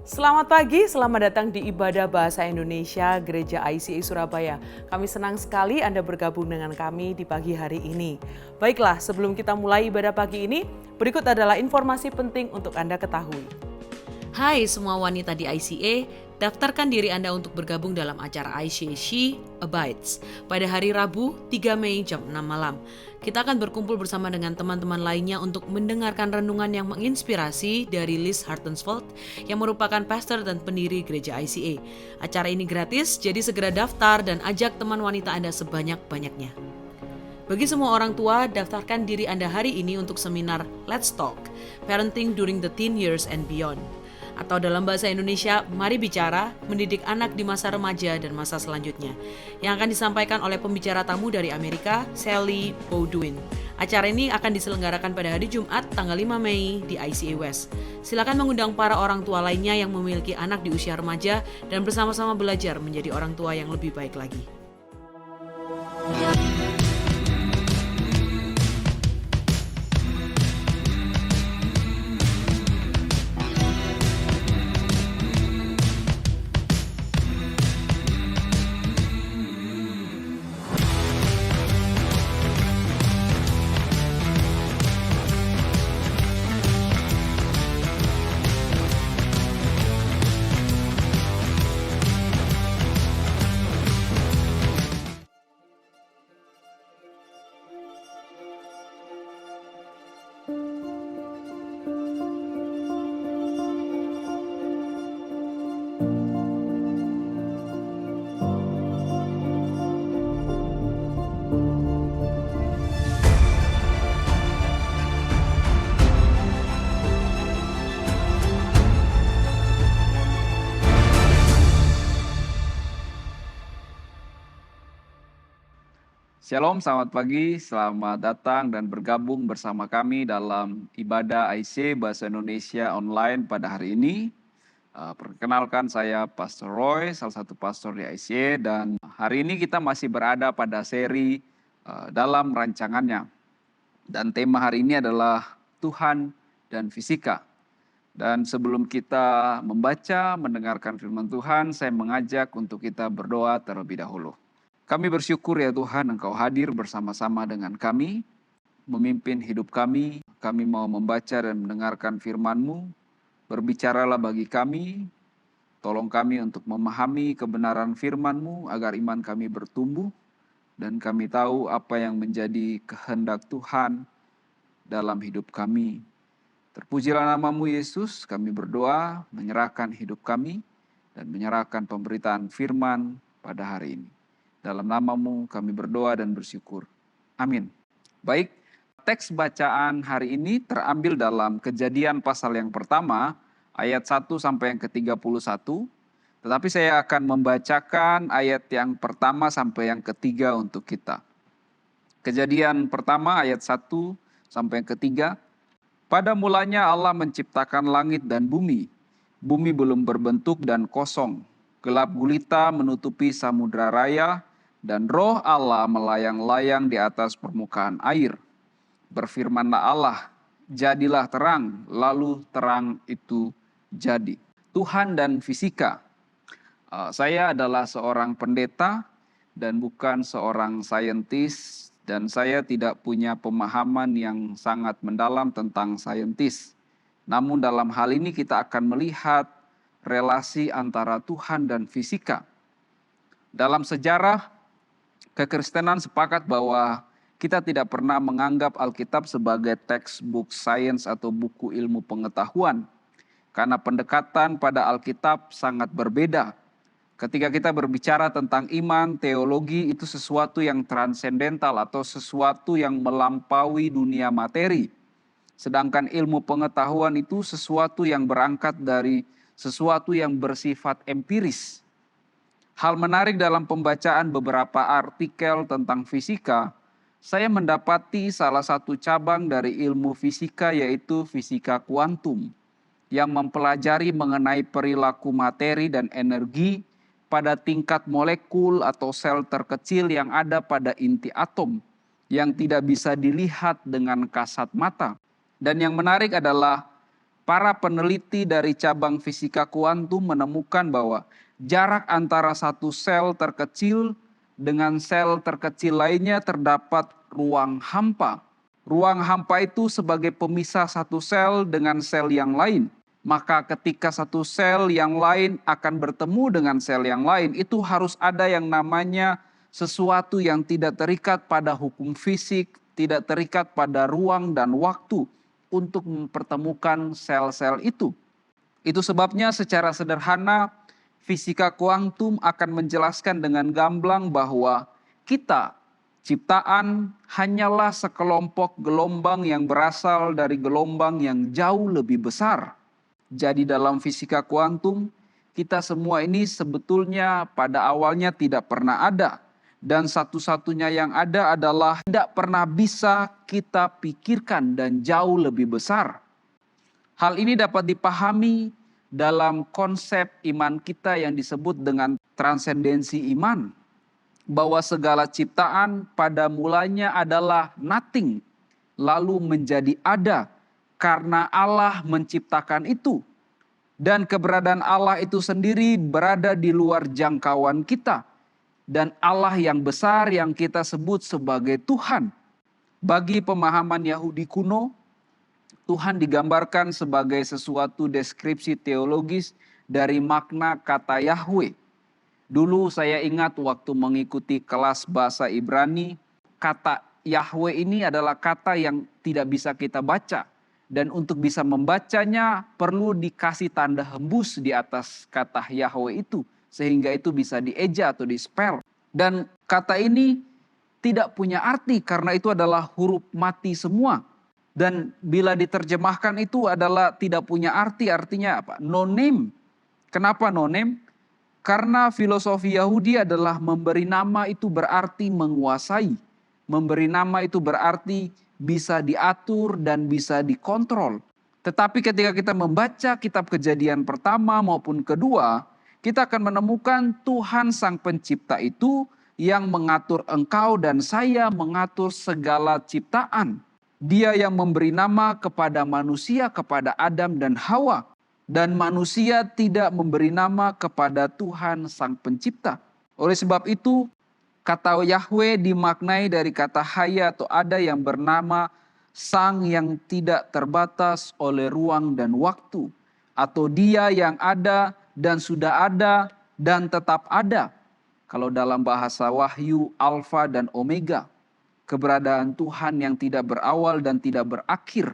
Selamat pagi, selamat datang di Ibadah Bahasa Indonesia Gereja ICA Surabaya. Kami senang sekali Anda bergabung dengan kami di pagi hari ini. Baiklah, sebelum kita mulai ibadah pagi ini, berikut adalah informasi penting untuk Anda ketahui. Hai semua wanita di ICA, daftarkan diri Anda untuk bergabung dalam acara ICA She Abides pada hari Rabu 3 Mei jam 6 malam. Kita akan berkumpul bersama dengan teman-teman lainnya untuk mendengarkan renungan yang menginspirasi dari Liz Hartensvold yang merupakan pastor dan pendiri gereja ICA. Acara ini gratis, jadi segera daftar dan ajak teman wanita Anda sebanyak-banyaknya. Bagi semua orang tua, daftarkan diri Anda hari ini untuk seminar Let's Talk, Parenting During the Teen Years and Beyond. Atau dalam bahasa Indonesia, Mari Bicara, Mendidik Anak di Masa Remaja dan Masa Selanjutnya, yang akan disampaikan oleh pembicara tamu dari Amerika, Sally Bowdoin. Acara ini akan diselenggarakan pada hari Jumat, tanggal 5 Mei di ICA West. Silakan mengundang para orang tua lainnya yang memiliki anak di usia remaja dan bersama-sama belajar menjadi orang tua yang lebih baik lagi. Shalom, selamat pagi, selamat datang dan bergabung bersama kami dalam ibadah IC Bahasa Indonesia online pada hari ini. Perkenalkan saya Pastor Roy, salah satu pastor di IC, dan hari ini kita masih berada pada seri dalam rancangannya. Dan tema hari ini adalah Tuhan dan Fisika. Dan sebelum kita membaca, mendengarkan firman Tuhan, saya mengajak untuk kita berdoa terlebih dahulu. Kami bersyukur ya Tuhan, Engkau hadir bersama-sama dengan kami, memimpin hidup kami. Kami mau membaca dan mendengarkan firman-Mu. Berbicaralah bagi kami, tolong kami untuk memahami kebenaran firman-Mu agar iman kami bertumbuh. Dan kami tahu apa yang menjadi kehendak Tuhan dalam hidup kami. Terpujilah nama-Mu Yesus, kami berdoa, menyerahkan hidup kami, dan menyerahkan pemberitaan firman pada hari ini. Dalam nama-Mu kami berdoa dan bersyukur. Amin. Baik, teks bacaan hari ini terambil dalam Kejadian pasal yang pertama, ayat 1 sampai yang ke-31. Tetapi saya akan membacakan ayat yang pertama sampai yang ketiga untuk kita. Kejadian pertama ayat 1 sampai yang ketiga. Pada mulanya Allah menciptakan langit dan bumi. Bumi belum berbentuk dan kosong. Gelap gulita menutupi samudra raya, dan roh Allah melayang-layang di atas permukaan air. Berfirmanlah Allah, jadilah terang, lalu terang itu jadi. Tuhan dan fisika. Saya adalah seorang pendeta dan bukan seorang saintis, dan saya tidak punya pemahaman yang sangat mendalam tentang saintis. Namun dalam hal ini kita akan melihat relasi antara Tuhan dan fisika. Dalam sejarah, kekristenan sepakat bahwa kita tidak pernah menganggap Alkitab sebagai textbook science atau buku ilmu pengetahuan. Karena pendekatan pada Alkitab sangat berbeda. Ketika kita berbicara tentang iman, teologi itu sesuatu yang transendental atau sesuatu yang melampaui dunia materi. Sedangkan ilmu pengetahuan itu sesuatu yang berangkat dari sesuatu yang bersifat empiris. Hal menarik dalam pembacaan beberapa artikel tentang fisika, saya mendapati salah satu cabang dari ilmu fisika yaitu fisika kuantum yang mempelajari mengenai perilaku materi dan energi pada tingkat molekul atau sel terkecil yang ada pada inti atom yang tidak bisa dilihat dengan kasat mata. Dan yang menarik adalah para peneliti dari cabang fisika kuantum menemukan bahwa jarak antara satu sel terkecil dengan sel terkecil lainnya terdapat ruang hampa. Ruang hampa itu sebagai pemisah satu sel dengan sel yang lain. Maka ketika satu sel yang lain akan bertemu dengan sel yang lain, itu harus ada yang namanya sesuatu yang tidak terikat pada hukum fisik, tidak terikat pada ruang dan waktu untuk mempertemukan sel-sel itu. Itu sebabnya secara sederhana fisika kuantum akan menjelaskan dengan gamblang bahwa kita, ciptaan, hanyalah sekelompok gelombang yang berasal dari gelombang yang jauh lebih besar. Jadi dalam fisika kuantum, kita semua ini sebetulnya pada awalnya tidak pernah ada. Dan satu-satunya yang ada adalah tidak pernah bisa kita pikirkan dan jauh lebih besar. Hal ini dapat dipahami dalam konsep iman kita yang disebut dengan transendensi iman. Bahwa segala ciptaan pada mulanya adalah nothing, lalu menjadi ada karena Allah menciptakan itu. Dan keberadaan Allah itu sendiri berada di luar jangkauan kita. Dan Allah yang besar yang kita sebut sebagai Tuhan. Bagi pemahaman Yahudi kuno, Tuhan digambarkan sebagai sesuatu deskripsi teologis dari makna kata Yahweh. Dulu saya ingat waktu mengikuti kelas bahasa Ibrani, kata Yahweh ini adalah kata yang tidak bisa kita baca. Dan untuk bisa membacanya perlu dikasih tanda hembus di atas kata Yahweh itu. Sehingga itu bisa dieja atau di-spell. Dan kata ini tidak punya arti karena itu adalah huruf mati semua. Dan bila diterjemahkan itu adalah tidak punya arti, artinya apa? No name. Kenapa no name? Karena filosofi Yahudi adalah memberi nama itu berarti menguasai. Memberi nama itu berarti bisa diatur dan bisa dikontrol. Tetapi ketika kita membaca kitab Kejadian pertama maupun kedua, kita akan menemukan Tuhan Sang Pencipta itu yang mengatur engkau dan saya, mengatur segala ciptaan. Dia yang memberi nama kepada manusia, kepada Adam dan Hawa. Dan manusia tidak memberi nama kepada Tuhan Sang Pencipta. Oleh sebab itu, kata Yahweh dimaknai dari kata haya atau ada yang bernama Sang yang tidak terbatas oleh ruang dan waktu. Atau Dia yang ada dan sudah ada dan tetap ada. Kalau dalam bahasa Wahyu, Alfa dan Omega. Keberadaan Tuhan yang tidak berawal dan tidak berakhir.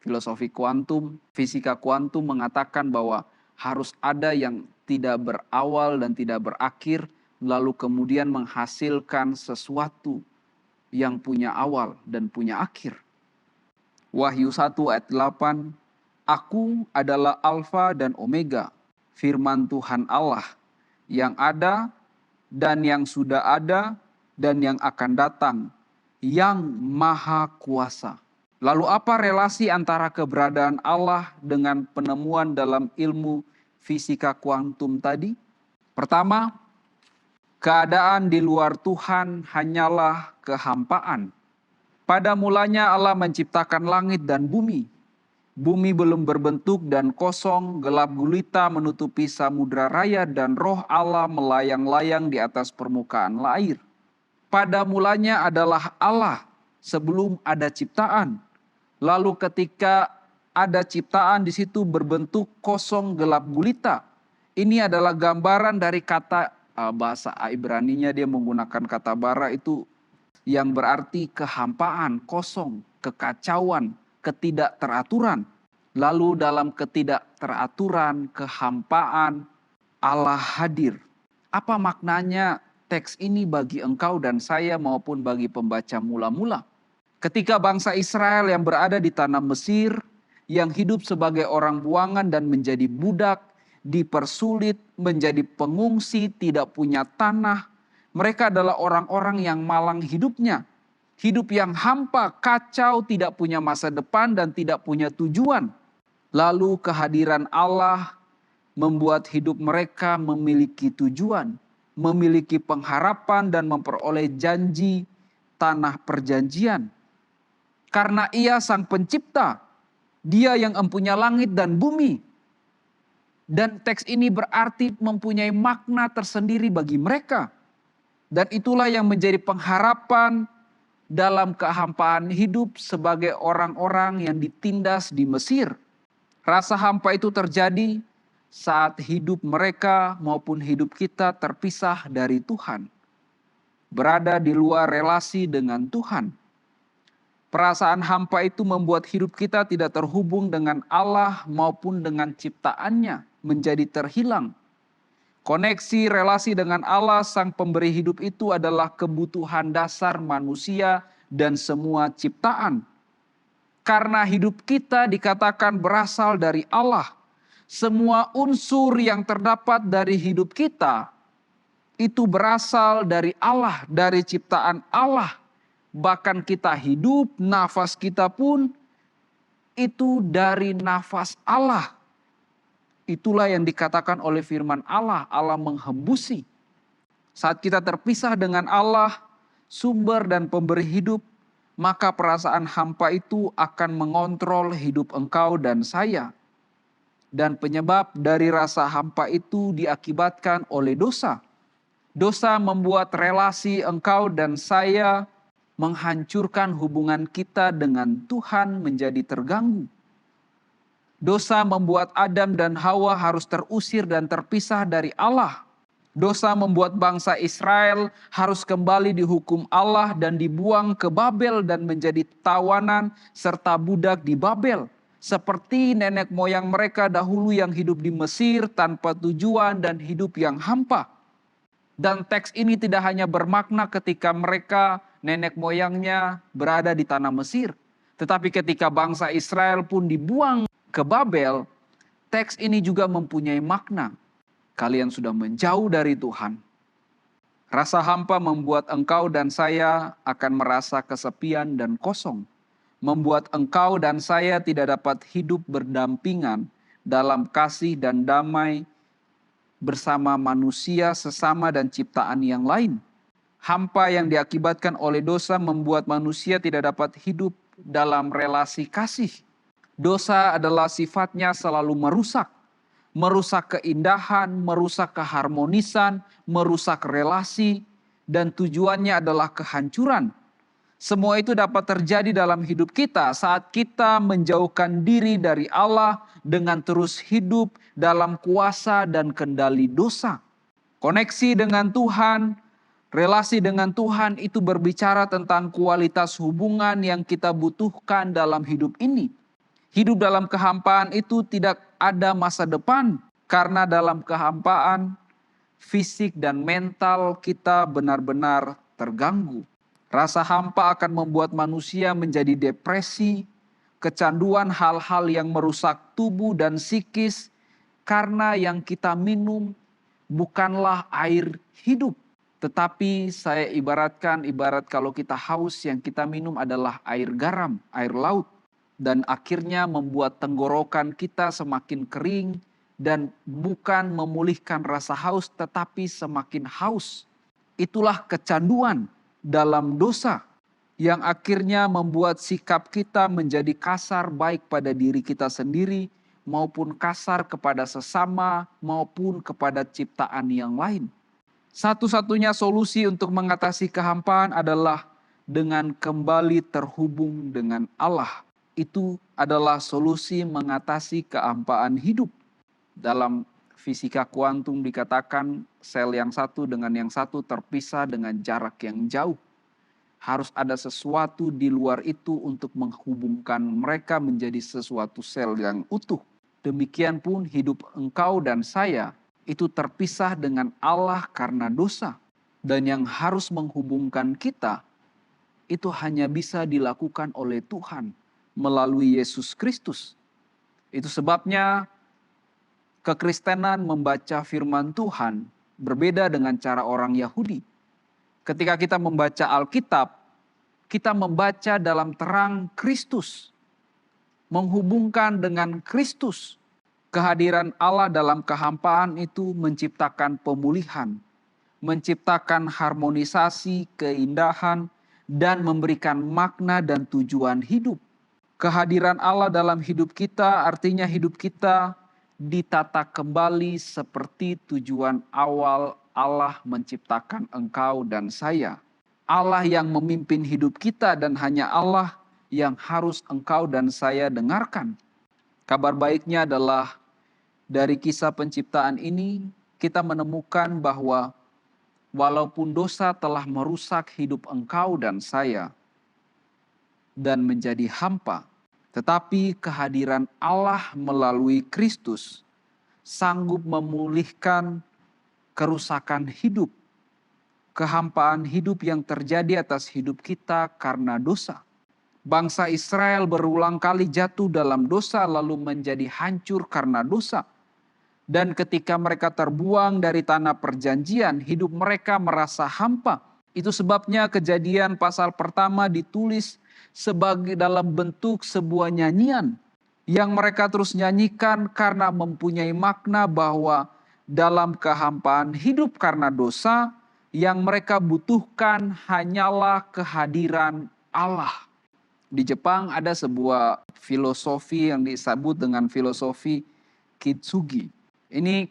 Filosofi kuantum, fisika kuantum mengatakan bahwa harus ada yang tidak berawal dan tidak berakhir, lalu kemudian menghasilkan sesuatu yang punya awal dan punya akhir. Wahyu 1 ayat 8, Aku adalah Alfa dan Omega, firman Tuhan Allah, yang ada dan yang sudah ada dan yang akan datang, yang maha kuasa. Lalu apa relasi antara keberadaan Allah dengan penemuan dalam ilmu fisika kuantum tadi? Pertama, keadaan di luar Tuhan hanyalah kehampaan. Pada mulanya Allah menciptakan langit dan bumi. Bumi belum berbentuk dan kosong, gelap gulita menutupi samudra raya dan roh Allah melayang-layang di atas permukaan air. Pada mulanya adalah Allah sebelum ada ciptaan. Lalu ketika ada ciptaan di situ berbentuk kosong gelap gulita. Ini adalah gambaran dari kata bahasa Ibraninya dia menggunakan kata bara itu yang berarti kehampaan, kosong, kekacauan, ketidakteraturan. Lalu dalam ketidakteraturan, kehampaan, Allah hadir. Apa maknanya teks ini bagi engkau dan saya maupun bagi pembaca mula-mula? Ketika bangsa Israel yang berada di tanah Mesir, yang hidup sebagai orang buangan dan menjadi budak, dipersulit, menjadi pengungsi, tidak punya tanah. Mereka adalah orang-orang yang malang hidupnya. Hidup yang hampa, kacau, tidak punya masa depan dan tidak punya tujuan. Lalu kehadiran Allah membuat hidup mereka memiliki tujuan, memiliki pengharapan dan memperoleh janji tanah perjanjian. Karena Ia Sang Pencipta, Dia yang empunya langit dan bumi. Dan teks ini berarti mempunyai makna tersendiri bagi mereka. Dan itulah yang menjadi pengharapan dalam kehampaan hidup sebagai orang-orang yang ditindas di Mesir. Rasa hampa itu terjadi saat hidup mereka maupun hidup kita terpisah dari Tuhan. Berada di luar relasi dengan Tuhan. Perasaan hampa itu membuat hidup kita tidak terhubung dengan Allah maupun dengan ciptaannya, menjadi terhilang. Koneksi relasi dengan Allah sang pemberi hidup itu adalah kebutuhan dasar manusia dan semua ciptaan. Karena hidup kita dikatakan berasal dari Allah. Semua unsur yang terdapat dari hidup kita itu berasal dari Allah, dari ciptaan Allah. Bahkan kita hidup, nafas kita pun itu dari nafas Allah. Itulah yang dikatakan oleh firman Allah, Allah menghembusi. Saat kita terpisah dengan Allah, sumber dan pemberi hidup, maka perasaan hampa itu akan mengontrol hidup engkau dan saya. Dan penyebab dari rasa hampa itu diakibatkan oleh dosa. Dosa membuat relasi engkau dan saya menghancurkan hubungan kita dengan Tuhan menjadi terganggu. Dosa membuat Adam dan Hawa harus terusir dan terpisah dari Allah. Dosa membuat bangsa Israel harus kembali dihukum Allah dan dibuang ke Babel dan menjadi tawanan serta budak di Babel. Seperti nenek moyang mereka dahulu yang hidup di Mesir tanpa tujuan dan hidup yang hampa. Dan teks ini tidak hanya bermakna ketika mereka nenek moyangnya berada di tanah Mesir. Tetapi ketika bangsa Israel pun dibuang ke Babel, teks ini juga mempunyai makna. Kalian sudah menjauh dari Tuhan. Rasa hampa membuat engkau dan saya akan merasa kesepian dan kosong. Membuat engkau dan saya tidak dapat hidup berdampingan dalam kasih dan damai bersama manusia sesama dan ciptaan yang lain. Hampa yang diakibatkan oleh dosa membuat manusia tidak dapat hidup dalam relasi kasih. Dosa adalah sifatnya selalu merusak. Merusak keindahan, merusak keharmonisan, merusak relasi, dan tujuannya adalah kehancuran. Semua itu dapat terjadi dalam hidup kita saat kita menjauhkan diri dari Allah dengan terus hidup dalam kuasa dan kendali dosa. Koneksi dengan Tuhan, relasi dengan Tuhan itu berbicara tentang kualitas hubungan yang kita butuhkan dalam hidup ini. Hidup dalam kehampaan itu tidak ada masa depan, karena dalam kehampaan fisik dan mental kita benar-benar terganggu. Rasa hampa akan membuat manusia menjadi depresi, kecanduan hal-hal yang merusak tubuh dan psikis, karena yang kita minum bukanlah air hidup. Tetapi saya ibarat kalau kita haus, yang kita minum adalah air garam, air laut. Dan akhirnya membuat tenggorokan kita semakin kering dan bukan memulihkan rasa haus tetapi semakin haus. Itulah kecanduan dalam dosa yang akhirnya membuat sikap kita menjadi kasar baik pada diri kita sendiri maupun kasar kepada sesama maupun kepada ciptaan yang lain. Satu-satunya solusi untuk mengatasi kehampaan adalah dengan kembali terhubung dengan Allah. Itu adalah solusi mengatasi kehampaan hidup. Dalam fisika kuantum dikatakan sel yang satu dengan yang satu terpisah dengan jarak yang jauh. Harus ada sesuatu di luar itu untuk menghubungkan mereka menjadi sesuatu sel yang utuh. Demikian pun hidup engkau dan saya itu terpisah dengan Allah karena dosa. Dan yang harus menghubungkan kita itu hanya bisa dilakukan oleh Tuhan melalui Yesus Kristus. Itu sebabnya kekristenan membaca firman Tuhan berbeda dengan cara orang Yahudi. Ketika kita membaca Alkitab, kita membaca dalam terang Kristus. Menghubungkan dengan Kristus. Kehadiran Allah dalam kehampaan itu menciptakan pemulihan. Menciptakan harmonisasi, keindahan, dan memberikan makna dan tujuan hidup. Kehadiran Allah dalam hidup kita artinya hidup kita ditata kembali seperti tujuan awal Allah menciptakan engkau dan saya. Allah yang memimpin hidup kita dan hanya Allah yang harus engkau dan saya dengarkan. Kabar baiknya adalah dari kisah penciptaan ini kita menemukan bahwa walaupun dosa telah merusak hidup engkau dan saya dan menjadi hampa, tetapi kehadiran Allah melalui Kristus sanggup memulihkan kerusakan hidup, kehampaan hidup yang terjadi atas hidup kita karena dosa. Bangsa Israel berulang kali jatuh dalam dosa lalu menjadi hancur karena dosa. Dan ketika mereka terbuang dari tanah perjanjian, hidup mereka merasa hampa. Itu sebabnya Kejadian pasal pertama ditulis sebagai dalam bentuk sebuah nyanyian yang mereka terus nyanyikan karena mempunyai makna bahwa dalam kehampaan hidup karena dosa, yang mereka butuhkan hanyalah kehadiran Allah. Di Jepang ada sebuah filosofi yang disebut dengan filosofi Kitsugi.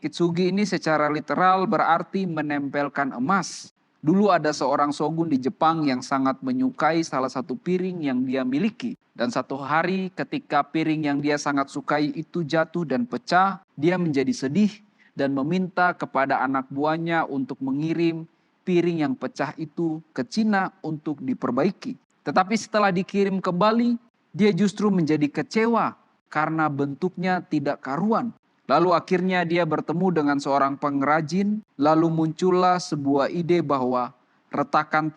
Kitsugi ini secara literal berarti menempelkan emas. Dulu ada seorang shogun di Jepang yang sangat menyukai salah satu piring yang dia miliki. Dan satu hari ketika piring yang dia sangat sukai itu jatuh dan pecah, dia menjadi sedih dan meminta kepada anak buahnya untuk mengirim piring yang pecah itu ke Cina untuk diperbaiki. Tetapi setelah dikirim kembali, dia justru menjadi kecewa karena bentuknya tidak karuan. Lalu akhirnya dia bertemu dengan seorang pengrajin, lalu muncullah sebuah ide bahwa retakan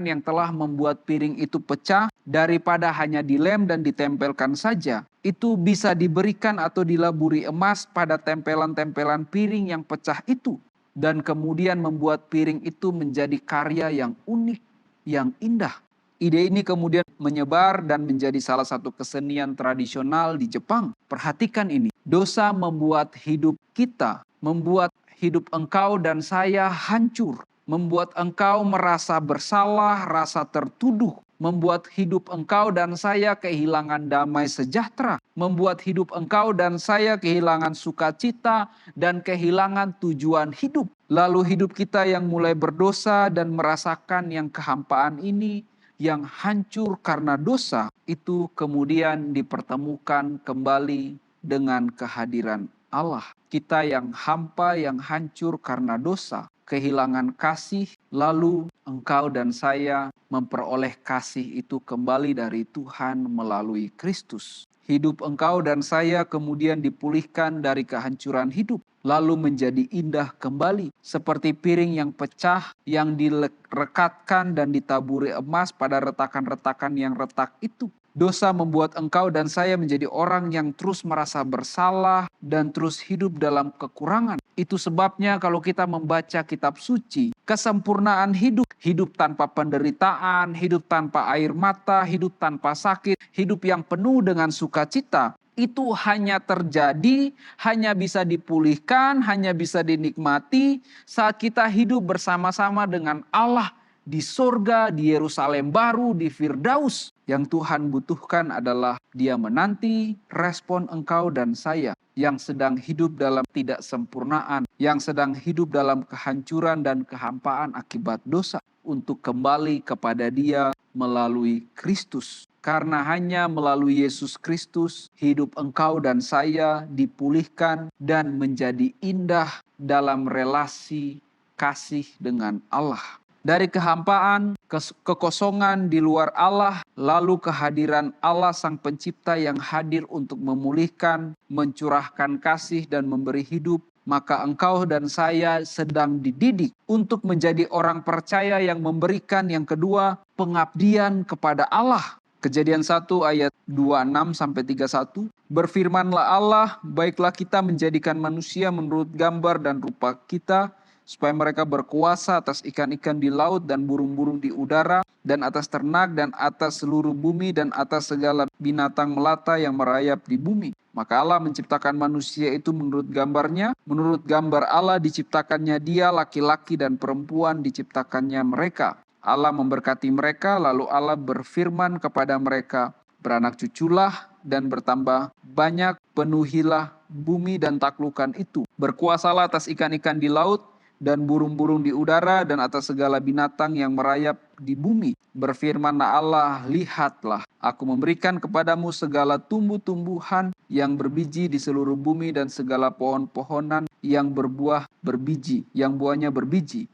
yang telah membuat piring itu pecah, daripada hanya dilem dan ditempelkan saja, itu bisa diberikan atau dilaburi emas pada tempelan-tempelan piring yang pecah itu. Dan kemudian membuat piring itu menjadi karya yang unik, yang indah. Ide ini kemudian menyebar dan menjadi salah satu kesenian tradisional di Jepang. Perhatikan ini, dosa membuat hidup kita, membuat hidup engkau dan saya hancur. Membuat engkau merasa bersalah, rasa tertuduh. Membuat hidup engkau dan saya kehilangan damai sejahtera. Membuat hidup engkau dan saya kehilangan sukacita dan kehilangan tujuan hidup. Lalu hidup kita yang mulai berdosa dan merasakan yang kehampaan ini, yang hancur karena dosa, itu kemudian dipertemukan kembali dengan kehadiran Allah. Kita yang hampa, yang hancur karena dosa, kehilangan kasih, lalu engkau dan saya memperoleh kasih itu kembali dari Tuhan melalui Kristus. Hidup engkau dan saya kemudian dipulihkan dari kehancuran hidup, lalu menjadi indah kembali. Seperti piring yang pecah, yang direkatkan dan ditaburi emas pada retakan-retakan yang retak itu. Dosa membuat engkau dan saya menjadi orang yang terus merasa bersalah dan terus hidup dalam kekurangan. Itu sebabnya kalau kita membaca kitab suci, kesempurnaan hidup, hidup tanpa penderitaan, hidup tanpa air mata, hidup tanpa sakit, hidup yang penuh dengan sukacita, itu hanya terjadi, hanya bisa dipulihkan, hanya bisa dinikmati saat kita hidup bersama-sama dengan Allah di sorga, di Yerusalem baru, di Firdaus. Yang Tuhan butuhkan adalah Dia menanti respon engkau dan saya yang sedang hidup dalam tidak sempurnaan, yang sedang hidup dalam kehancuran dan kehampaan akibat dosa, untuk kembali kepada Dia melalui Kristus. Karena hanya melalui Yesus Kristus, hidup engkau dan saya dipulihkan dan menjadi indah dalam relasi kasih dengan Allah. Dari kehampaan, kekosongan di luar Allah, lalu kehadiran Allah Sang Pencipta yang hadir untuk memulihkan, mencurahkan kasih dan memberi hidup, maka engkau dan saya sedang dididik untuk menjadi orang percaya yang memberikan yang kedua, pengabdian kepada Allah. Kejadian 1 ayat 26-31, berfirmanlah Allah, baiklah kita menjadikan manusia menurut gambar dan rupa kita, supaya mereka berkuasa atas ikan-ikan di laut dan burung-burung di udara, dan atas ternak dan atas seluruh bumi dan atas segala binatang melata yang merayap di bumi. Maka Allah menciptakan manusia itu menurut gambarnya, menurut gambar Allah diciptakannya dia, laki-laki dan perempuan diciptakannya mereka. Allah memberkati mereka, lalu Allah berfirman kepada mereka, beranak cuculah dan bertambah banyak, penuhilah bumi dan taklukkan itu. Berkuasalah atas ikan-ikan di laut dan burung-burung di udara dan atas segala binatang yang merayap di bumi. Berfirmanlah Allah, lihatlah, aku memberikan kepadamu segala tumbuh-tumbuhan yang berbiji di seluruh bumi dan segala pohon-pohonan yang berbuah berbiji, yang buahnya berbiji.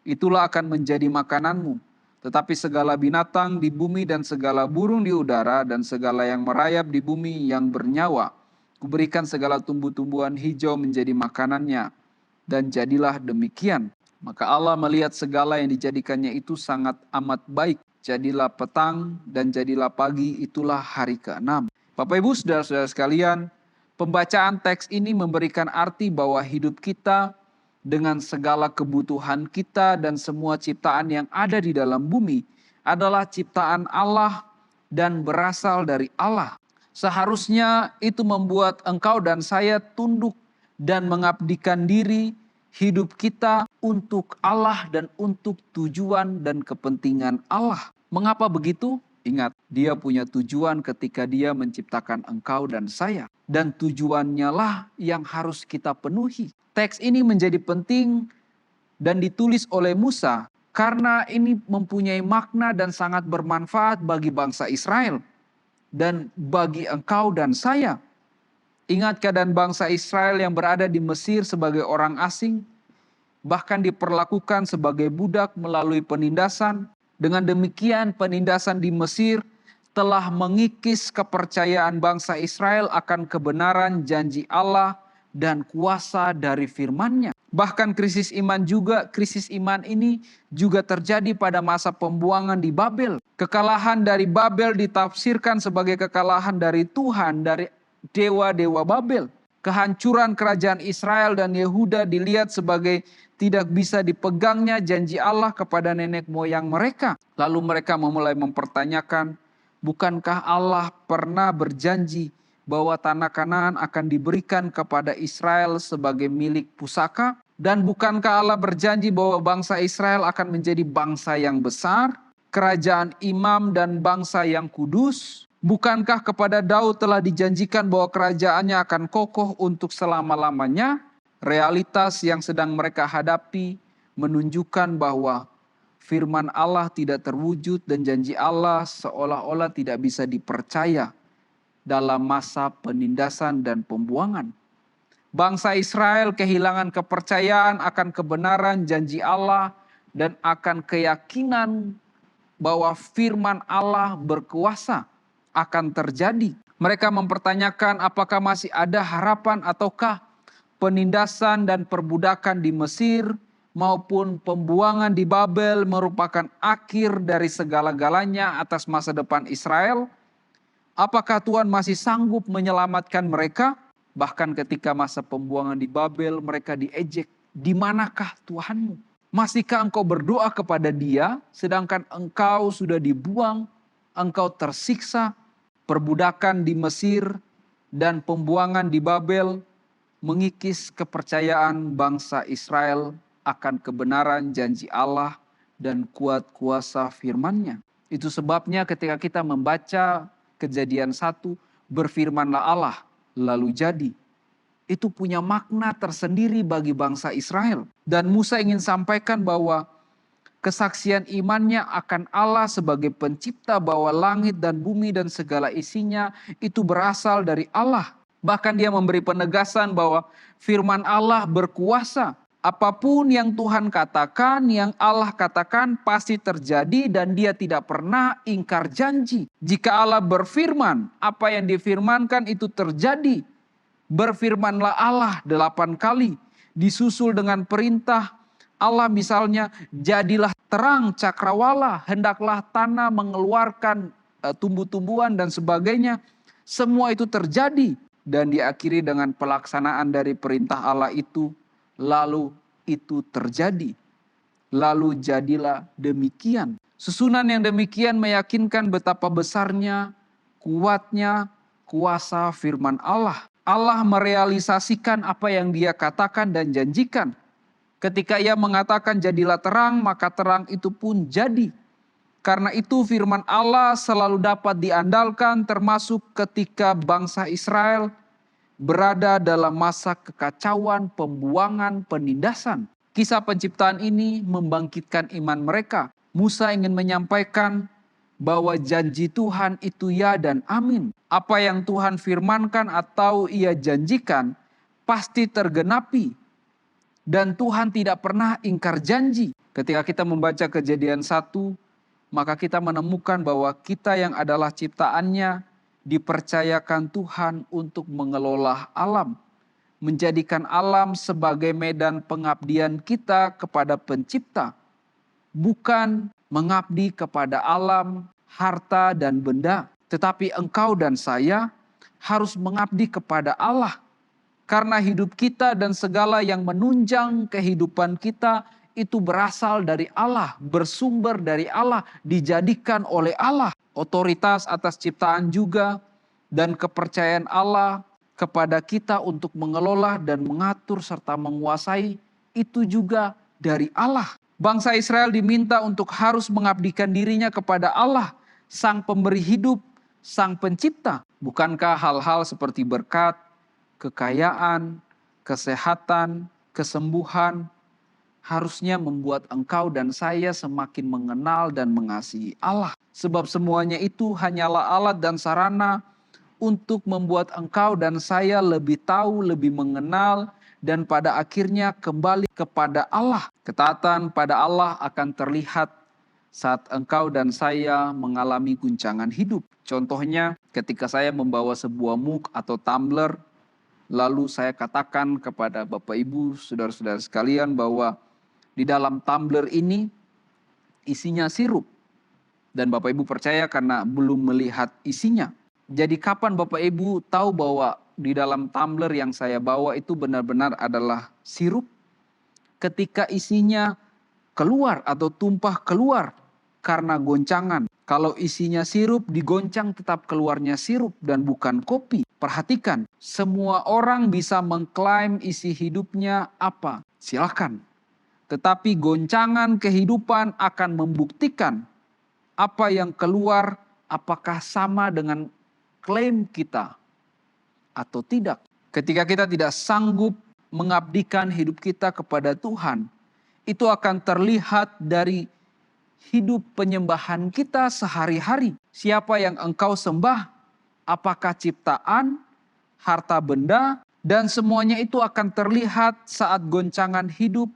Itulah akan menjadi makananmu. Tetapi segala binatang di bumi dan segala burung di udara dan segala yang merayap di bumi yang bernyawa, kuberikan segala tumbuh-tumbuhan hijau menjadi makanannya. Dan jadilah demikian. Maka Allah melihat segala yang dijadikannya itu sangat amat baik. Jadilah petang dan jadilah pagi, itulah hari ke-6. Bapak Ibu saudara-saudara sekalian, pembacaan teks ini memberikan arti bahwa hidup kita dengan segala kebutuhan kita dan semua ciptaan yang ada di dalam bumi adalah ciptaan Allah dan berasal dari Allah. Seharusnya itu membuat engkau dan saya tunduk dan mengabdikan diri hidup kita untuk Allah dan untuk tujuan dan kepentingan Allah. Mengapa begitu? Ingat, dia punya tujuan ketika dia menciptakan engkau dan saya. Dan tujuannya lah yang harus kita penuhi. Teks ini menjadi penting dan ditulis oleh Musa karena ini mempunyai makna dan sangat bermanfaat bagi bangsa Israel dan bagi engkau dan saya. Ingat keadaan bangsa Israel yang berada di Mesir sebagai orang asing, bahkan diperlakukan sebagai budak melalui penindasan. Dengan demikian penindasan di Mesir telah mengikis kepercayaan bangsa Israel akan kebenaran janji Allah dan kuasa dari firman-Nya. Bahkan krisis iman ini juga terjadi pada masa pembuangan di Babel. Kekalahan dari Babel ditafsirkan sebagai kekalahan dari Tuhan, dari dewa-dewa Babel. Kehancuran kerajaan Israel dan Yehuda dilihat sebagai tidak bisa dipegangnya janji Allah kepada nenek moyang mereka. Lalu mereka memulai mempertanyakan, bukankah Allah pernah berjanji bahwa tanah Kanaan akan diberikan kepada Israel sebagai milik pusaka? Dan bukankah Allah berjanji bahwa bangsa Israel akan menjadi bangsa yang besar, kerajaan imam dan bangsa yang kudus? Bukankah kepada Daud telah dijanjikan bahwa kerajaannya akan kokoh untuk selama-lamanya? Realitas yang sedang mereka hadapi menunjukkan bahwa firman Allah tidak terwujud dan janji Allah seolah-olah tidak bisa dipercaya dalam masa penindasan dan pembuangan. Bangsa Israel kehilangan kepercayaan akan kebenaran janji Allah dan akan keyakinan bahwa firman Allah berkuasa akan terjadi. Mereka mempertanyakan apakah masih ada harapan ataukah penindasan dan perbudakan di Mesir maupun pembuangan di Babel merupakan akhir dari segala-galanya atas masa depan Israel. Apakah Tuhan masih sanggup menyelamatkan mereka? Bahkan ketika masa pembuangan di Babel mereka diejek. Di manakah Tuhanmu? Masihkah engkau berdoa kepada Dia sedangkan engkau sudah dibuang, engkau tersiksa? Perbudakan di Mesir dan pembuangan di Babel mengikis kepercayaan bangsa Israel akan kebenaran janji Allah dan kuat kuasa firman-Nya. Itu sebabnya ketika kita membaca Kejadian 1, berfirmanlah Allah, lalu jadi. Itu punya makna tersendiri bagi bangsa Israel. Dan Musa ingin sampaikan bahwa kesaksian imannya akan Allah sebagai pencipta bahwa langit dan bumi dan segala isinya itu berasal dari Allah. Bahkan dia memberi penegasan bahwa firman Allah berkuasa. Apapun yang Tuhan katakan, yang Allah katakan pasti terjadi dan dia tidak pernah ingkar janji. Jika Allah berfirman, apa yang difirmankan itu terjadi. Berfirmanlah Allah 8 kali. Disusul dengan perintah Allah misalnya, jadilah terang cakrawala, hendaklah tanah mengeluarkan tumbuh-tumbuhan dan sebagainya. Semua itu terjadi. Dan diakhiri dengan pelaksanaan dari perintah Allah itu. Lalu itu terjadi. Lalu jadilah demikian. Susunan yang demikian meyakinkan betapa besarnya, kuatnya, kuasa firman Allah. Allah merealisasikan apa yang Dia katakan dan janjikan. Ketika ia mengatakan jadilah terang, maka terang itu pun jadi. Karena itu firman Allah selalu dapat diandalkan, termasuk ketika bangsa Israel berada dalam masa kekacauan, pembuangan, penindasan. Kisah penciptaan ini membangkitkan iman mereka. Musa ingin menyampaikan bahwa janji Tuhan itu ya dan amin. Apa yang Tuhan firmankan atau ia janjikan pasti tergenapi. Dan Tuhan tidak pernah ingkar janji. Ketika kita membaca Kejadian 1, maka kita menemukan bahwa kita yang adalah ciptaannya dipercayakan Tuhan untuk mengelola alam. Menjadikan alam sebagai medan pengabdian kita kepada pencipta. Bukan mengabdi kepada alam, harta dan benda. Tetapi engkau dan saya harus mengabdi kepada Allah. Karena hidup kita dan segala yang menunjang kehidupan kita itu berasal dari Allah, bersumber dari Allah, dijadikan oleh Allah. Otoritas atas ciptaan juga dan kepercayaan Allah kepada kita untuk mengelola dan mengatur serta menguasai itu juga dari Allah. Bangsa Israel diminta untuk harus mengabdikan dirinya kepada Allah, Sang Pemberi hidup, Sang Pencipta. Bukankah hal-hal seperti berkat, kekayaan, kesehatan, kesembuhan harusnya membuat engkau dan saya semakin mengenal dan mengasihi Allah. Sebab semuanya itu hanyalah alat dan sarana untuk membuat engkau dan saya lebih tahu, lebih mengenal, dan pada akhirnya kembali kepada Allah. Ketaatan pada Allah akan terlihat saat engkau dan saya mengalami guncangan hidup. Contohnya ketika saya membawa sebuah mug atau tumbler, lalu saya katakan kepada Bapak Ibu, saudara-saudara sekalian bahwa di dalam tumbler ini isinya sirup. Dan Bapak Ibu percaya karena belum melihat isinya. Jadi kapan Bapak Ibu tahu bahwa di dalam tumbler yang saya bawa itu benar-benar adalah sirup? Ketika isinya keluar atau tumpah keluar karena goncangan. Kalau isinya sirup, digoncang tetap keluarnya sirup dan bukan kopi. Perhatikan, semua orang bisa mengklaim isi hidupnya apa? Silakan. Tetapi goncangan kehidupan akan membuktikan apa yang keluar apakah sama dengan klaim kita atau tidak. Ketika kita tidak sanggup mengabdikan hidup kita kepada Tuhan, itu akan terlihat dari hidup penyembahan kita sehari-hari. Siapa yang engkau sembah? Apakah ciptaan, harta benda, dan semuanya itu akan terlihat saat goncangan hidup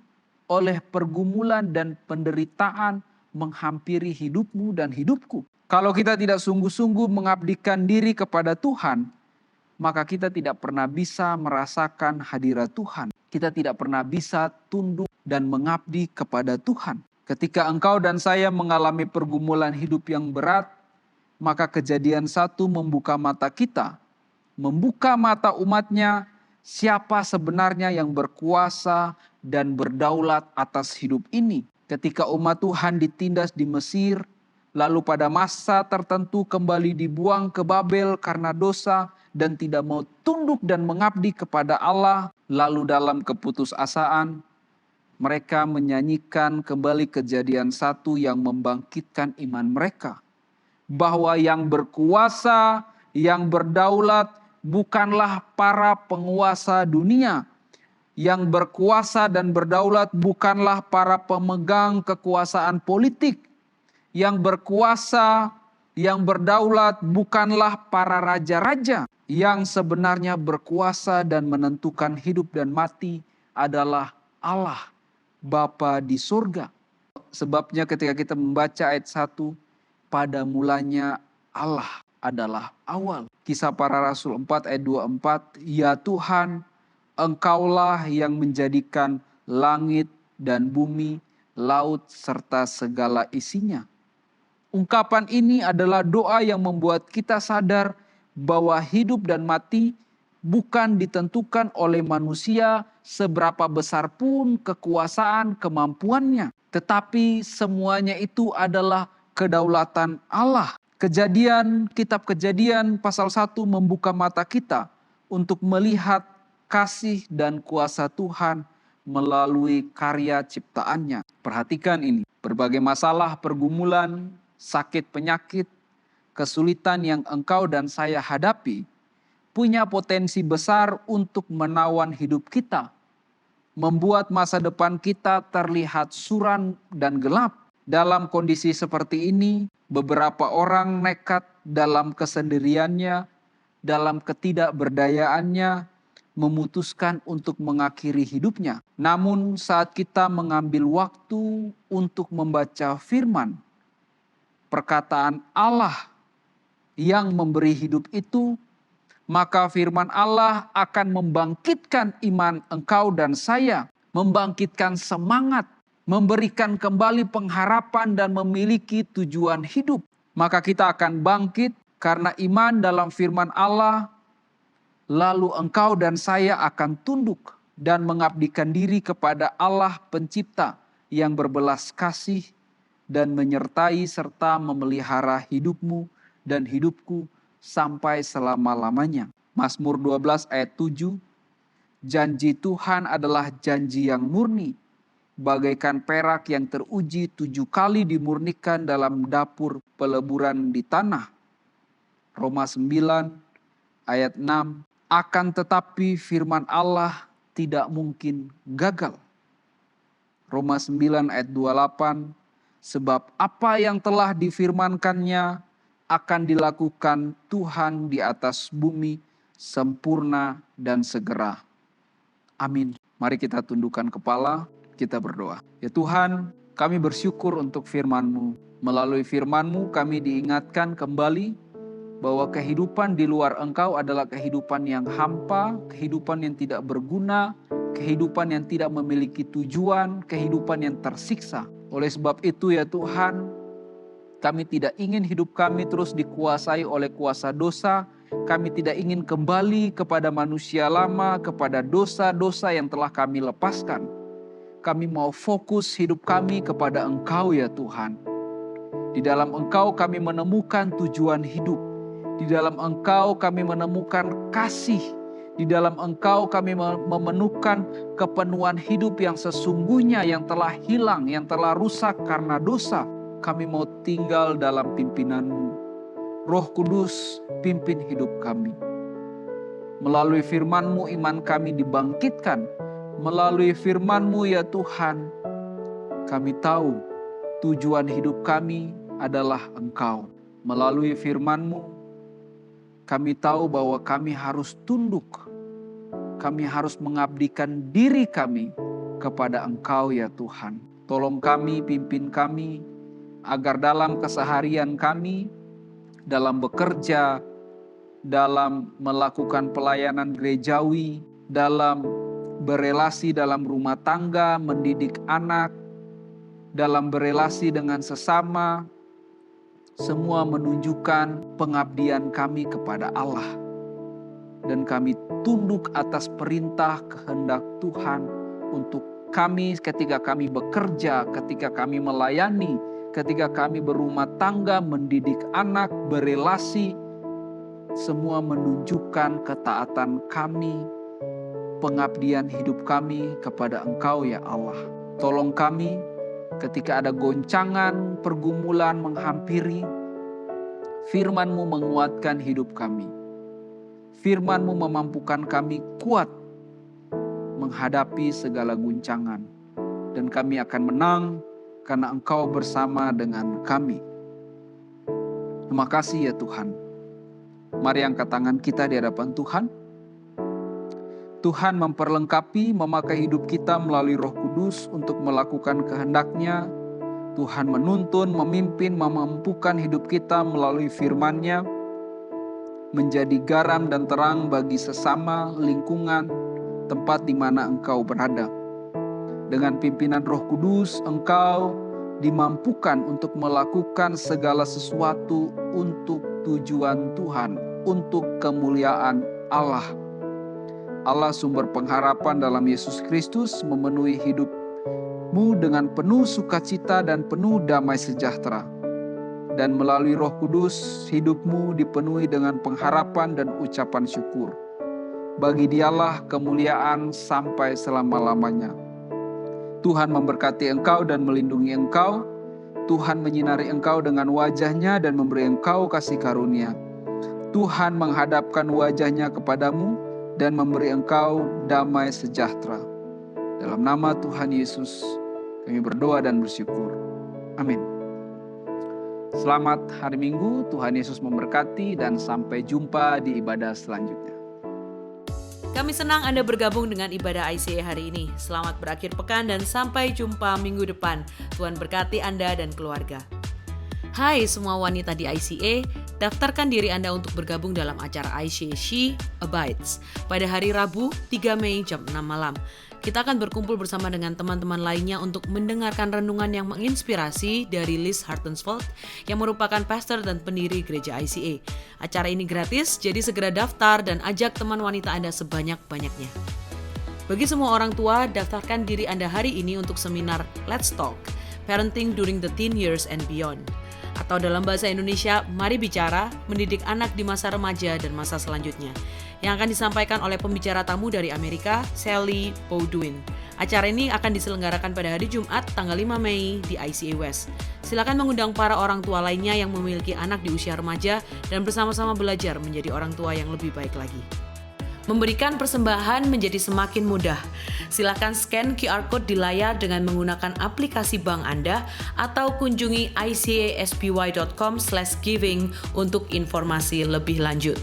oleh pergumulan dan penderitaan menghampiri hidupmu dan hidupku. Kalau kita tidak sungguh-sungguh mengabdikan diri kepada Tuhan, maka kita tidak pernah bisa merasakan hadirat Tuhan. Kita tidak pernah bisa tunduk dan mengabdi kepada Tuhan. Ketika engkau dan saya mengalami pergumulan hidup yang berat, maka Kejadian 1 membuka mata kita, membuka mata umatnya, siapa sebenarnya yang berkuasa dan berdaulat atas hidup ini. Ketika umat Tuhan ditindas di Mesir, lalu pada masa tertentu kembali dibuang ke Babel karena dosa dan tidak mau tunduk dan mengabdi kepada Allah, lalu dalam keputusasaan mereka menyanyikan kembali Kejadian 1 yang membangkitkan iman mereka. Bahwa yang berkuasa, yang berdaulat bukanlah para penguasa dunia. Yang berkuasa dan berdaulat bukanlah para pemegang kekuasaan politik. Yang berkuasa, yang berdaulat bukanlah para raja-raja. Yang sebenarnya berkuasa dan menentukan hidup dan mati adalah Allah, Bapa di surga. Sebabnya ketika kita membaca ayat 1, pada mulanya Allah adalah awal. Kisah Para Rasul 4 ayat 24, ya Tuhan, Engkaulah yang menjadikan langit dan bumi, laut serta segala isinya. Ungkapan ini adalah doa yang membuat kita sadar bahwa hidup dan mati bukan ditentukan oleh manusia seberapa besar pun kekuasaan kemampuannya. Tetapi semuanya itu adalah kedaulatan Allah. Kitab Kejadian pasal 1 membuka mata kita untuk melihat kasih dan kuasa Tuhan melalui karya ciptaannya. Perhatikan ini, berbagai masalah, pergumulan, sakit, penyakit, kesulitan yang engkau dan saya hadapi punya potensi besar untuk menawan hidup kita, membuat masa depan kita terlihat suram dan gelap. Dalam kondisi seperti ini, beberapa orang nekat dalam kesendiriannya, dalam ketidakberdayaannya, memutuskan untuk mengakhiri hidupnya. Namun saat kita mengambil waktu untuk membaca firman, perkataan Allah yang memberi hidup itu, maka firman Allah akan membangkitkan iman engkau dan saya, membangkitkan semangat, memberikan kembali pengharapan dan memiliki tujuan hidup. Maka kita akan bangkit karena iman dalam firman Allah, lalu engkau dan saya akan tunduk dan mengabdikan diri kepada Allah Pencipta yang berbelas kasih dan menyertai serta memelihara hidupmu dan hidupku sampai selama-lamanya. Mazmur 12 ayat 7, janji Tuhan adalah janji yang murni, bagaikan perak yang teruji 7 kali dimurnikan dalam dapur peleburan di tanah. Roma 9 ayat 6, akan tetapi firman Allah tidak mungkin gagal. Roma 9 ayat 28, sebab apa yang telah difirmankannya akan dilakukan Tuhan di atas bumi sempurna dan segera. Amin. Mari kita tundukkan kepala, kita berdoa. Ya Tuhan, kami bersyukur untuk firman-Mu. Melalui firman-Mu kami diingatkan kembali bahwa kehidupan di luar Engkau adalah kehidupan yang hampa, kehidupan yang tidak berguna, kehidupan yang tidak memiliki tujuan, kehidupan yang tersiksa. Oleh sebab itu ya Tuhan, kami tidak ingin hidup kami terus dikuasai oleh kuasa dosa. Kami tidak ingin kembali kepada manusia lama, kepada dosa-dosa yang telah kami lepaskan. Kami mau fokus hidup kami kepada Engkau ya Tuhan. Di dalam Engkau kami menemukan tujuan hidup. Di dalam Engkau kami menemukan kasih. Di dalam Engkau kami memenuhkan kepenuhan hidup yang sesungguhnya, yang telah hilang, yang telah rusak karena dosa. Kami mau tinggal dalam pimpinan-Mu. Roh Kudus, pimpin hidup kami. Melalui firman-Mu iman kami dibangkitkan. Melalui firman-Mu ya Tuhan, kami tahu tujuan hidup kami adalah Engkau. Melalui firman-Mu, kami tahu bahwa kami harus tunduk. Kami harus mengabdikan diri kami kepada Engkau ya Tuhan. Tolong kami, pimpin kami, agar dalam keseharian kami, dalam bekerja, dalam melakukan pelayanan gerejawi, dalam berelasi dalam rumah tangga, mendidik anak, dalam berelasi dengan sesama, semua menunjukkan pengabdian kami kepada Allah. Dan kami tunduk atas perintah kehendak Tuhan untuk kami ketika kami bekerja, ketika kami melayani, ketika kami berumah tangga, mendidik anak, berelasi, semua menunjukkan ketaatan kami, pengabdian hidup kami kepada Engkau ya Allah. Tolong kami ketika ada goncangan, pergumulan menghampiri, firman-Mu menguatkan hidup kami. Firman-Mu memampukan kami kuat menghadapi segala guncangan. Dan kami akan menang karena Engkau bersama dengan kami. Terima kasih ya Tuhan. Mari angkat tangan kita di hadapan Tuhan. Tuhan memperlengkapi, memakai hidup kita melalui Roh Kudus untuk melakukan kehendak-Nya. Tuhan menuntun, memimpin, memampukan hidup kita melalui firman-Nya, menjadi garam dan terang bagi sesama, lingkungan, tempat di mana Engkau berada. Dengan pimpinan Roh Kudus, Engkau dimampukan untuk melakukan segala sesuatu untuk tujuan Tuhan, untuk kemuliaan Allah. Allah sumber pengharapan dalam Yesus Kristus memenuhi hidupmu dengan penuh sukacita dan penuh damai sejahtera. Dan melalui Roh Kudus, hidupmu dipenuhi dengan pengharapan dan ucapan syukur. Bagi Dialah kemuliaan sampai selama-lamanya. Tuhan memberkati engkau dan melindungi engkau. Tuhan menyinari engkau dengan wajah-Nya dan memberi engkau kasih karunia. Tuhan menghadapkan wajah-Nya kepadamu dan memberi engkau damai sejahtera. Dalam nama Tuhan Yesus, kami berdoa dan bersyukur. Amin. Selamat hari Minggu, Tuhan Yesus memberkati dan sampai jumpa di ibadah selanjutnya. Kami senang Anda bergabung dengan ibadah ICA hari ini. Selamat berakhir pekan dan sampai jumpa minggu depan. Tuhan berkati Anda dan keluarga. Hai semua wanita di ICA, daftarkan diri Anda untuk bergabung dalam acara ICA She Abides pada hari Rabu 3 Mei jam 6 malam. Kita akan berkumpul bersama dengan teman-teman lainnya untuk mendengarkan renungan yang menginspirasi dari Liz Hartensvold yang merupakan pastor dan pendiri gereja ICA. Acara ini gratis, jadi segera daftar dan ajak teman wanita Anda sebanyak-banyaknya. Bagi semua orang tua, daftarkan diri Anda hari ini untuk seminar Let's Talk, Parenting During the Teen Years and Beyond. Atau dalam bahasa Indonesia, Mari Bicara, Mendidik Anak di Masa Remaja dan Masa Selanjutnya, yang akan disampaikan oleh pembicara tamu dari Amerika, Sally Bowduin. Acara ini akan diselenggarakan pada hari Jumat, tanggal 5 Mei di ICA West. Silakan mengundang para orang tua lainnya yang memiliki anak di usia remaja dan bersama-sama belajar menjadi orang tua yang lebih baik lagi. Memberikan persembahan menjadi semakin mudah. Silakan scan QR Code di layar dengan menggunakan aplikasi bank Anda atau kunjungi icaspy.com/giving untuk informasi lebih lanjut.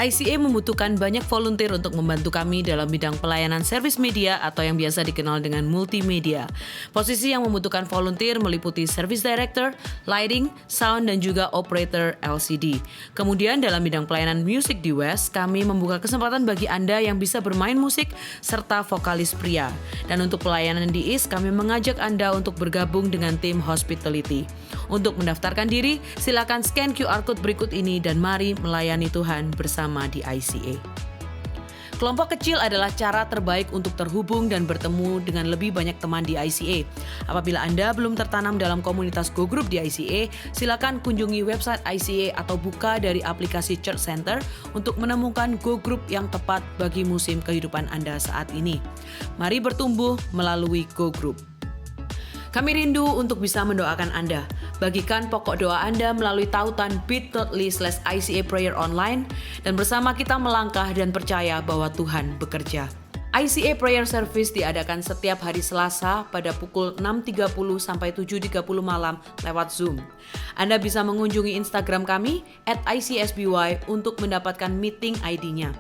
ICA membutuhkan banyak volunteer untuk membantu kami dalam bidang pelayanan servis media atau yang biasa dikenal dengan multimedia. Posisi yang membutuhkan volunteer meliputi service director, lighting, sound, dan juga operator LCD. Kemudian dalam bidang pelayanan musik di West, kami membuka kesempatan bagi Anda yang bisa bermain musik serta vokalis pria. Dan untuk pelayanan di East, kami mengajak Anda untuk bergabung dengan tim hospitality. Untuk mendaftarkan diri, silakan scan QR Code berikut ini dan mari melayani Tuhan bersama di ICA. Kelompok kecil adalah cara terbaik untuk terhubung dan bertemu dengan lebih banyak teman di ICA. Apabila Anda belum tertanam dalam komunitas Go Group di ICA, silakan kunjungi website ICA atau buka dari aplikasi Church Center untuk menemukan Go Group yang tepat bagi musim kehidupan Anda saat ini. Mari bertumbuh melalui Go Group. Kami rindu untuk bisa mendoakan Anda. Bagikan pokok doa Anda melalui tautan bit.ly/ICA Prayer Online dan bersama kita melangkah dan percaya bahwa Tuhan bekerja. ICA Prayer Service diadakan setiap hari Selasa pada pukul 6.30 sampai 7.30 malam lewat Zoom. Anda bisa mengunjungi Instagram kami @ICSBY untuk mendapatkan meeting ID-nya.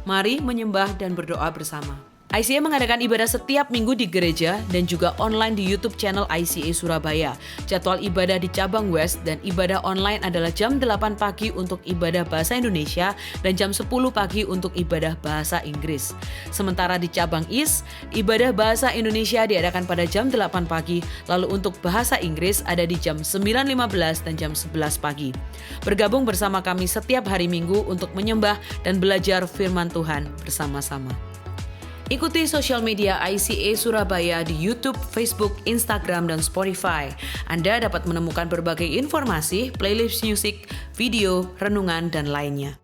Mari menyembah dan berdoa bersama. ICA mengadakan ibadah setiap minggu di gereja dan juga online di YouTube channel ICA Surabaya. Jadwal ibadah di cabang West dan ibadah online adalah jam 8 pagi untuk ibadah bahasa Indonesia dan jam 10 pagi untuk ibadah bahasa Inggris. Sementara di cabang East, ibadah bahasa Indonesia diadakan pada jam 8 pagi, lalu untuk bahasa Inggris ada di jam 9.15 dan jam 11 pagi. Bergabung bersama kami setiap hari Minggu untuk menyembah dan belajar firman Tuhan bersama-sama. Ikuti sosial media ICA Surabaya di YouTube, Facebook, Instagram, dan Spotify. Anda dapat menemukan berbagai informasi, playlist musik, video, renungan, dan lainnya.